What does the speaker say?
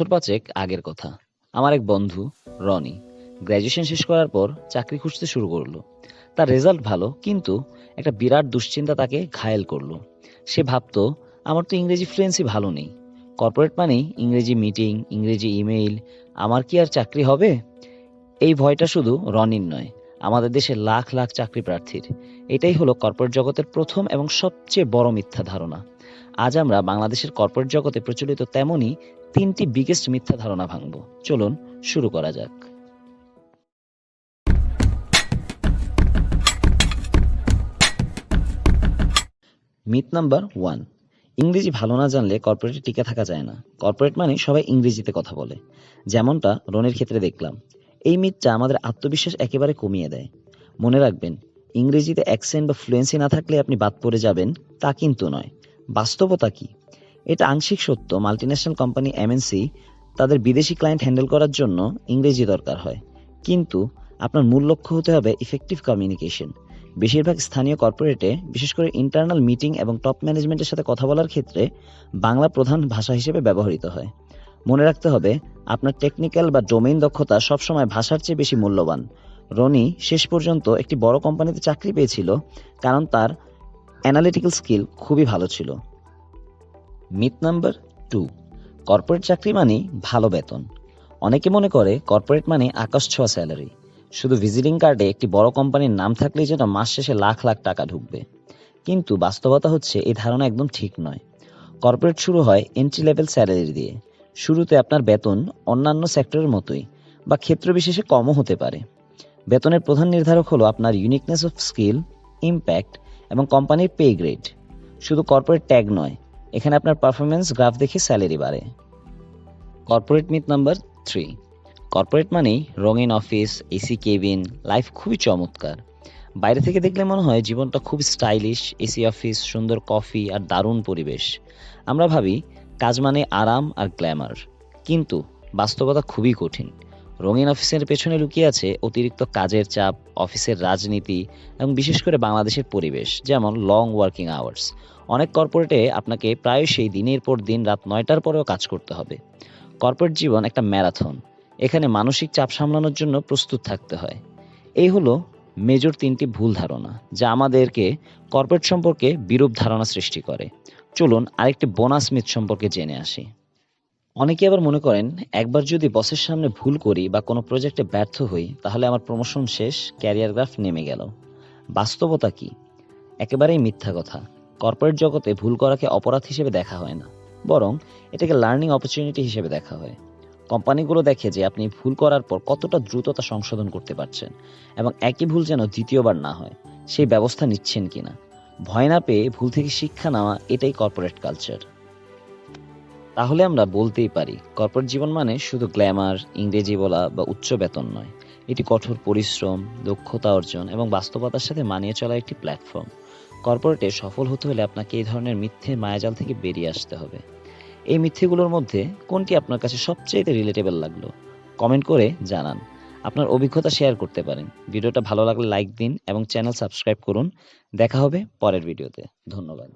বছর পাঁচেক আগের কথা। আমার এক বন্ধু রনি গ্র্যাজুয়েশন শেষ করার পর চাকরি খুঁজতে শুরু করলো। তার রেজাল্ট ভালো, কিন্তু একটা বিরাট দুশ্চিন্তা তাকে ঘায়েল করলো। সে ভাবতো, আমার তো ইংরেজি ফ্লুয়েন্সি ভালো নেই, কর্পোরেট মানেই ইংরেজি মিটিং, ইংরেজি ইমেইল, আমার কি আর চাকরি হবে? এই ভয়টা শুধু রনির নয়, আমাদের দেশের লাখ লাখ চাকরি প্রার্থীর। এটাই হলো কর্পোরেট জগতের প্রথম এবং সবচেয়ে বড় মিথ্যা ধারণা। আজ আমরা বাংলাদেশের কর্পোরেট জগতে প্রচলিত তেমনই তিনটি বিগেস্ট মিথ্যা ধারণা ভাঙব। চলুন শুরু করা যাক। মিথ নাম্বার 1, ইংরেজি ভালো না জানলে কর্পোরেটে টিকে থাকা যায় না। কর্পোরেট মানে সবাই ইংরেজিতে কথা বলে, যেমনটা রনির ক্ষেত্রে দেখলাম। এই মিথটা আমাদের আত্মবিশ্বাস একেবারে কমিয়ে দেয়। মনে রাখবেন, ইংরেজিতে অ্যাকসেন্ট বা ফ্লুয়েন্সি না থাকলে আপনি বাদ পড়ে যাবেন, তা কিন্তু নয়। বাস্তবতা কি? এটা আংশিক সত্য। মাল্টিন্যাশনাল কোম্পানি এমএনসি তাদের বিদেশি ক্লায়েন্ট হ্যান্ডেল করার জন্য ইংরেজি দরকার হয়, কিন্তু আপনার মূল লক্ষ্য হতে হবে ইফেক্টিভ কমিউনিকেশন। বেশিরভাগ স্থানীয় কর্পোরেটে, বিশেষ করে ইন্টারনাল মিটিং এবং টপ ম্যানেজমেন্টের সাথে কথা বলার ক্ষেত্রে বাংলা প্রধান ভাষা হিসেবে ব্যবহৃত হয়। মনে রাখতে হবে, আপনার টেকনিক্যাল বা ডোমেইন দক্ষতা সবসময় ভাষার চেয়ে বেশি মূল্যবান। রনি শেষ পর্যন্ত একটি বড় কোম্পানিতে চাকরি পেয়েছিল, কারণ তার অ্যানালিটিক্যাল স্কিল খুবই ভালো ছিল। মিথ নাম্বার 2, কর্পোরেট চাকরি মানে ভালো বেতন। অনেকে মনে করে কর্পোরেট মানে আকাশ ছোঁয়া স্যালারি। শুধু ভিজিটিং কার্ডে একটি বড় কোম্পানির নাম থাকলেই যেন মাস শেষে লাখ লাখ টাকা ঢুকবে। কিন্তু বাস্তবতা হচ্ছে, এই ধারণা একদম ঠিক নয়। কর্পোরেট শুরু হয় এন্ট্রি লেভেল স্যালারি দিয়ে। শুরুতে আপনার বেতন অন্যান্য সেক্টরের মতোই বা ক্ষেত্র বিশেষে কমও হতে পারে। বেতনের প্রধান নির্ধারক হলো আপনার ইউনিকনেস অফ স্কিল, ইম্প্যাক্ট এবং কোম্পানির পে গ্রেড। শুধু কর্পোরেট ট্যাগ নয়, এখানে আপনার পারফরমেন্স গ্রাফ দেখে স্যালারি বাড়ে। কর্পোরেট মিথ নাম্বার 3, কর্পোরেট মানেই রঙিন অফিস, এসি কেবিন, লাইফ খুবই চমৎকার। বাইরে থেকে দেখলে মনে হয় জীবনটা খুব স্টাইলিশ, এসি অফিস, সুন্দর কফি আর দারুণ পরিবেশ। আমরা ভাবি কাজ মানে আরাম আর গ্ল্যামার, কিন্তু বাস্তবতা খুবই কঠিন। রঙিন অফিসের পেছনে লুকিয়ে আছে অতিরিক্ত কাজের চাপ, অফিসের রাজনীতি এবং বিশেষ করে বাংলাদেশের পরিবেশ, যেমন লং ওয়ার্কিং আওয়ার্স। অনেক কর্পোরেটে আপনাকে প্রায়শই দিনের পর দিন রাত 9টার পরেও কাজ করতে হবে। কর্পোরেট জীবন একটা ম্যারাথন, এখানে মানসিক চাপ সামলানোর জন্য প্রস্তুত থাকতে হয়। এই হলো মেজর তিনটি ভুল ধারণা, যা আমাদেরকে কর্পোরেট সম্পর্কে বিরূপ ধারণা সৃষ্টি করে। চলুন আরেকটি বোনাস মিথ সম্পর্কে জেনে আসি। অনেকে আবার মনে করেন, একবার যদি বসের সামনে ভুল করি বা কোনো প্রজেক্টে ব্যর্থ হই, তাহলে আমার প্রমোশন শেষ, ক্যারিয়ার গ্রাফ নেমে গেল। বাস্তবতা কি? একেবারেই মিথ্যা কথা। কর্পোরেট জগতে ভুল করাকে অপরাধ হিসেবে দেখা হয় না, বরং এটাকে লার্নিং অপরচুনিটি হিসেবে দেখা হয়। কোম্পানিগুলো দেখে যে আপনি ভুল করার পর কতটা দ্রুত তা সংশোধন করতে পারছেন, এবং একই ভুল যেন দ্বিতীয়বার না হয় সেই ব্যবস্থা নিচ্ছেন কিনা। ভয় না পেয়ে ভুল থেকে শিক্ষা নেওয়া, এটাই কর্পোরেট কালচার। তাহলে আমরা বলতেই পারি, কর্পোরেট জীবন মানে শুধু গ্ল্যামার, ইংরেজি বলা বা উচ্চ বেতন নয়। এটি কঠোর পরিশ্রম, দক্ষতা অর্জন এবং বাস্তবতার সাথে মানিয়ে চলা একটি প্ল্যাটফর্ম। কর্পোরেটে সফল হতে হলে আপনাকে এই ধরনের মিথ্যে মায়াজাল থেকে বেরিয়ে আসতে হবে। এই মিথ্যেগুলোর মধ্যে কোনটি আপনার কাছে সবচেয়ে রিলেটেবল লাগলো? কমেন্ট করে জানান। আপনার অভিজ্ঞতা শেয়ার করতে পারেন। ভিডিওটা ভালো লাগলে লাইক দিন এবং চ্যানেল সাবস্ক্রাইব করুন। দেখা হবে পরের ভিডিওতে। ধন্যবাদ।